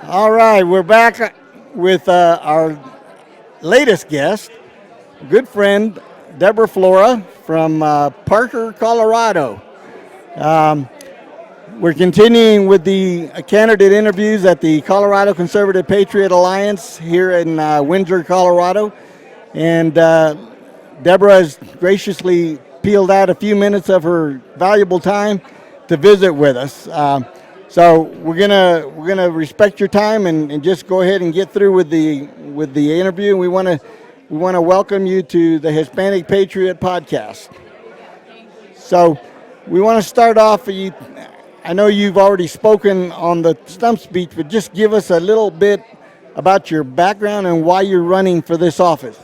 All right, we're back with our latest guest, good friend Debra Flora from Parker, Colorado. Um, we're continuing with the candidate interviews at the Colorado Conservative Patriot Alliance here in Windsor, Colorado. And Debra has graciously peeled out a few minutes of her valuable time to visit with us. So we're gonna respect your time and just go ahead and get through with the interview. We wanna welcome you to the Hispanic Patriot Podcast. So we want to start off. I know you've already spoken on the stump speech, but just give us a little bit about your background and why you're running for this office.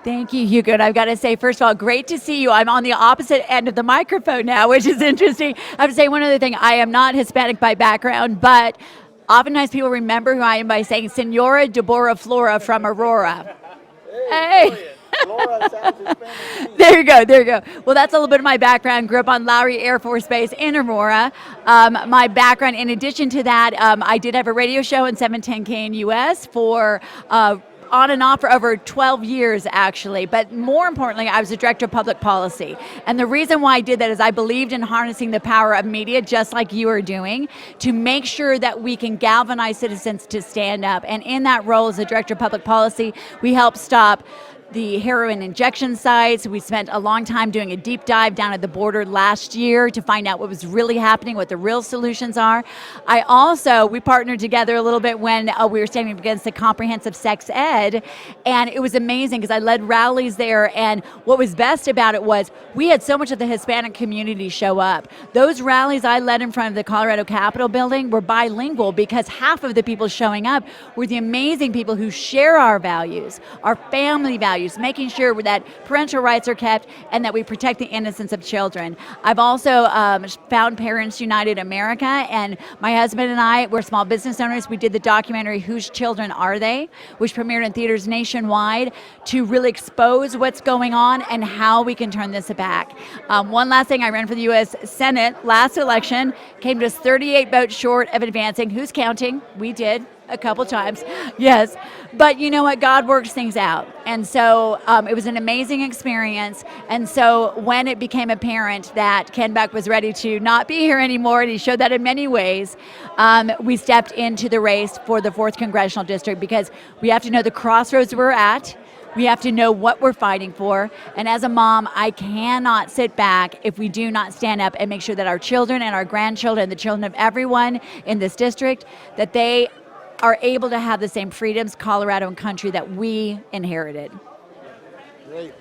Thank you, Hugo. And I've got to say, first of all, great to see you. I'm on the opposite end of the microphone now, which is interesting. I have to say one other thing. I am not Hispanic by background, but oftentimes people remember who I am by saying Senora Deborah Flora from Aurora. Hey. Flora sounds Hispanic. There you go. Well, that's a little bit of my background. Grew up on Lowry Air Force Base in Aurora. My background, in addition to that, I did have a radio show in 710 KNUS for on and off for over 12 years, actually. But more importantly, I was the director of public policy. And the reason why I did that is I believed in harnessing the power of media, just like you are doing, to make sure that we can galvanize citizens to stand up. And in that role as the director of public policy, we helped stop the heroin injection sites. We spent a long time doing a deep dive down at the border last year to find out what was really happening, what the real solutions are. We partnered together a little bit when we were standing against the comprehensive sex ed, and it was amazing because I led rallies there, and what was best about it was we had so much of the Hispanic community show up. Those rallies I led in front of the Colorado Capitol building were bilingual because half of the people showing up were the amazing people who share our values, our family values, making sure that parental rights are kept and that we protect the innocence of children. I've also found Parents United America, and my husband and I, we're small business owners. We did the documentary Whose Children Are They?, which premiered in theaters nationwide to really expose what's going on and how we can turn this back. One last thing, I ran for the U.S. Senate last election, came just 38 votes short of advancing. Who's counting? We did. A couple times, yes. But you know what? God works things out. And so it was an amazing experience. And so when it became apparent that Ken Buck was ready to not be here anymore, and he showed that in many ways, we stepped into the race for the 4th Congressional District because we have to know the crossroads we're at. We have to know what we're fighting for. And as a mom, I cannot sit back if we do not stand up and make sure that our children and our grandchildren, the children of everyone in this district, that they are able to have the same freedoms, Colorado and country, that we inherited. Great.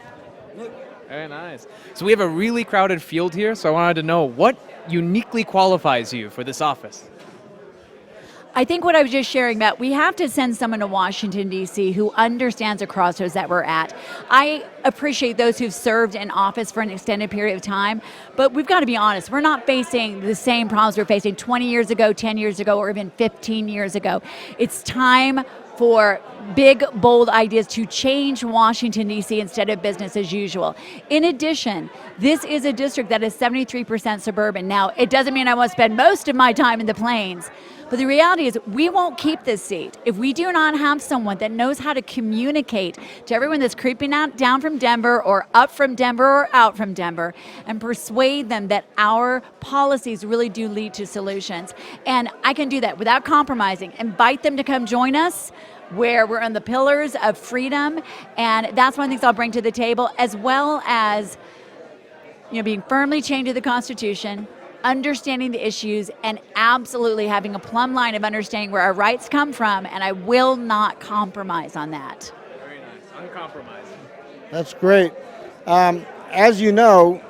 Very nice. So we have a really crowded field here, so I wanted to know what uniquely qualifies you for this office. I think what I was just sharing about, we have to send someone to Washington, D.C. who understands the crossroads that we're at. I appreciate those who've served in office for an extended period of time, but we've got to be honest. We're not facing the same problems we're facing 20 years ago, 10 years ago, or even 15 years ago. It's time for big, bold ideas to change Washington, D.C. instead of business as usual. In addition, this is a district that is 73% suburban. Now, it doesn't mean I want to spend most of my time in the plains, but the reality is we won't keep this seat if we do not have someone that knows how to communicate to everyone that's creeping out down from Denver or up from Denver or out from Denver and persuade them that our policies really do lead to solutions. And I can do that without compromising. Invite them to come join us where we're on the pillars of freedom. And that's one of the things I'll bring to the table, as well as being firmly chained to the Constitution, understanding the issues, and absolutely having a plumb line of understanding where our rights come from, and I will not compromise on that. Very nice. Uncompromising. That's great. As you know,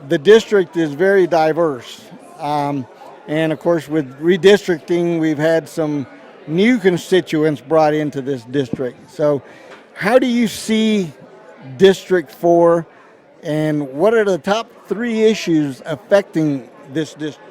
the district is very diverse. And of course, with redistricting, we've had some new constituents brought into this district. So how do you see District 4, and what are the top 3 issues affecting this district?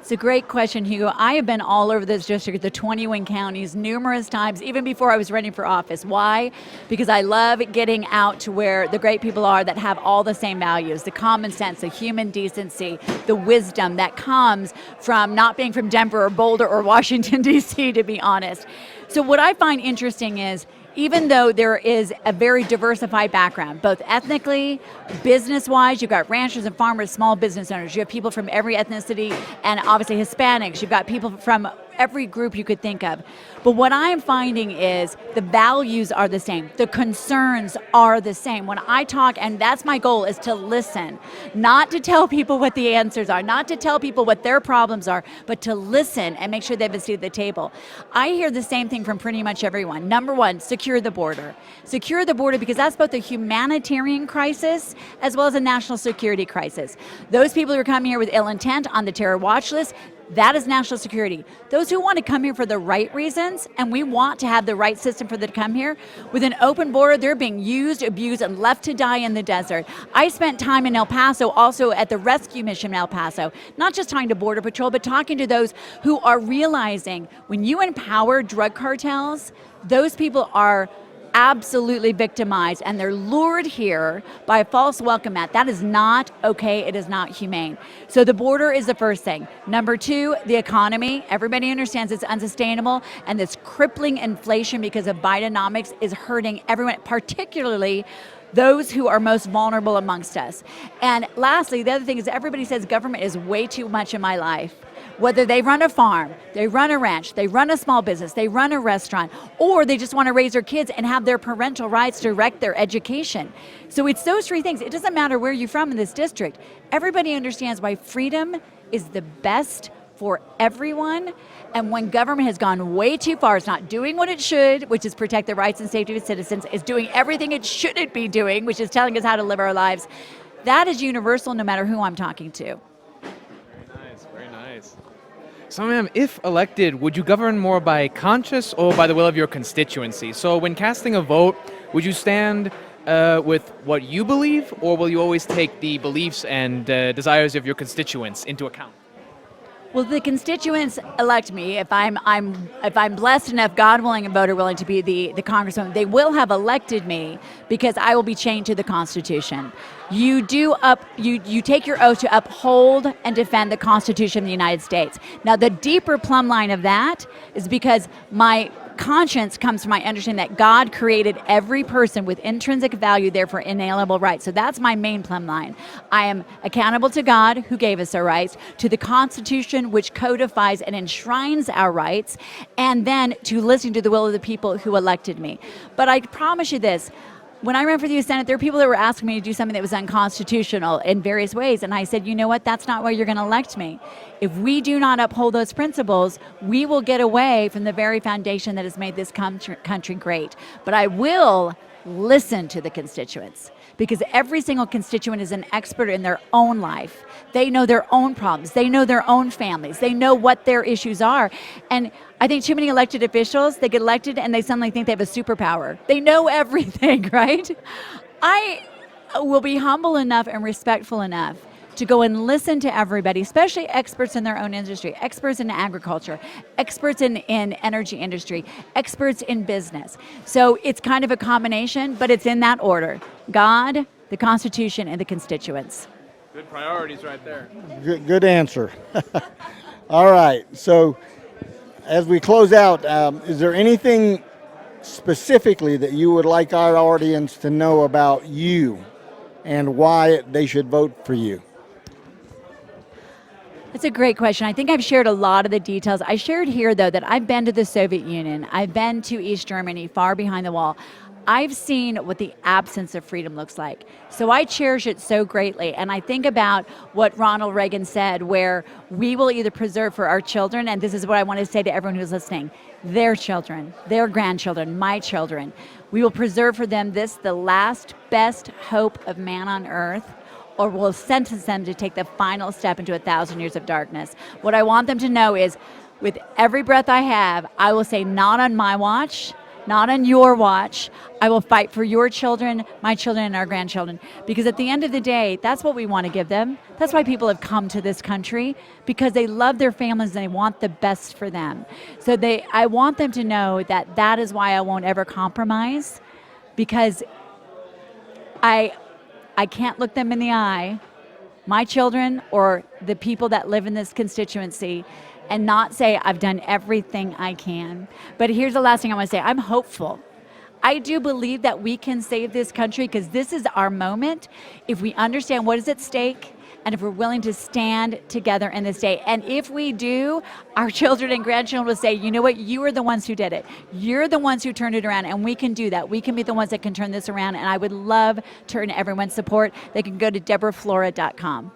It's a great question, Hugo. I have been all over this district, the 21 counties, numerous times, even before I was running for office. Why? Because I love getting out to where the great people are that have all the same values, the common sense, the human decency, the wisdom that comes from not being from Denver or Boulder or Washington, D.C., to be honest. So what I find interesting is, even though there is a very diversified background, both ethnically, business-wise, you've got ranchers and farmers, small business owners, you have people from every ethnicity, and obviously Hispanics, you've got people from every group you could think of. But what I'm finding is the values are the same, the concerns are the same. When I talk, and that's my goal, is to listen, not to tell people what the answers are, not to tell people what their problems are, but to listen and make sure they have a seat at the table. I hear the same thing from pretty much everyone. Number one, secure the border. Secure the border because that's both a humanitarian crisis as well as a national security crisis. Those people who are coming here with ill intent on the terror watch list, that is national security. Those who want to come here for the right reasons, and we want to have the right system for them to come here, with an open border, they're being used, abused, and left to die in the desert. I spent time in El Paso, also at the rescue mission in El Paso, not just talking to Border Patrol, but talking to those who are realizing when you empower drug cartels, those people are absolutely victimized and they're lured here by a false welcome mat. That is not okay. It is not humane. So the border is the first thing. Number two, the economy. Everybody understands it's unsustainable, and this crippling inflation because of Bidenomics is hurting everyone, particularly those who are most vulnerable amongst us. And lastly, the other thing is everybody says government is way too much in my life. Whether they run a farm, they run a ranch, they run a small business, they run a restaurant, or they just want to raise their kids and have their parental rights direct their education. So it's those three things. It doesn't matter where you're from in this district. Everybody understands why freedom is the best for everyone. And when government has gone way too far, it's not doing what it should, which is protect the rights and safety of its citizens, it's doing everything it shouldn't be doing, which is telling us how to live our lives. That is universal no matter who I'm talking to. Very nice, very nice. So, ma'am, if elected, would you govern more by conscience or by the will of your constituency? So when casting a vote, would you stand with what you believe, or will you always take the beliefs and desires of your constituents into account? Well, the constituents elect me. If I'm blessed enough, God willing and voter willing, to be the congresswoman, they will have elected me because I will be chained to the Constitution. You take your oath to uphold and defend the Constitution of the United States. Now, the deeper plumb line of that is because my conscience comes from my understanding that God created every person with intrinsic value, therefore inalienable rights. So that's my main plumb line. I am accountable to God, who gave us our rights, to the Constitution, which codifies and enshrines our rights, and then to listening to the will of the people who elected me. But I promise you this, when I ran for the U.S. Senate, there were people that were asking me to do something that was unconstitutional in various ways, and I said, you know what, that's not why you're going to elect me. If we do not uphold those principles, we will get away from the very foundation that has made this country great. But I will listen to the constituents, because every single constituent is an expert in their own life. They know their own problems. They know their own families. They know what their issues are. And I think too many elected officials, they get elected and they suddenly think they have a superpower. They know everything, right? I will be humble enough and respectful enough to go and listen to everybody, especially experts in their own industry, experts in agriculture, experts in energy industry, experts in business. So it's kind of a combination, but it's in that order: God, the Constitution, and the constituents. Good priorities right there. Good answer. All right. So as we close out, is there anything specifically that you would like our audience to know about you and why they should vote for you? That's a great question. I think I've shared a lot of the details. I shared here, though, that I've been to the Soviet Union. I've been to East Germany, far behind the wall. I've seen what the absence of freedom looks like. So I cherish it so greatly. And I think about what Ronald Reagan said, where we will either preserve for our children, and this is what I want to say to everyone who's listening, their children, their grandchildren, my children. We will preserve for them the last best hope of man on earth, or we'll sentence them to take the final step into 1,000 years of darkness. What I want them to know is, with every breath I have, I will say, not on my watch, not on your watch. I will fight for your children, my children, and our grandchildren. Because at the end of the day, that's what we want to give them. That's why people have come to this country, because they love their families and they want the best for them. So I want them to know that that is why I won't ever compromise, because I can't look them in the eye, my children or the people that live in this constituency, and not say I've done everything I can. But here's the last thing I want to say. I'm hopeful. I do believe that we can save this country, because this is our moment if we understand what is at stake and if we're willing to stand together in this day. And if we do, our children and grandchildren will say, you know what, you are the ones who did it. You're the ones who turned it around, and we can do that. We can be the ones that can turn this around, and I would love to earn everyone's support. They can go to debraflora.com.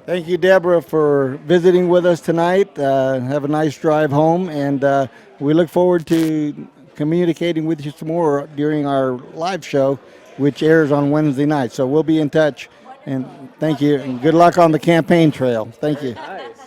Thank you, Debra, for visiting with us tonight. Have a nice drive home, and we look forward to communicating with you some more during our live show, which airs on Wednesday night. So we'll be in touch, and thank you, and good luck on the campaign trail. Thank you. Nice.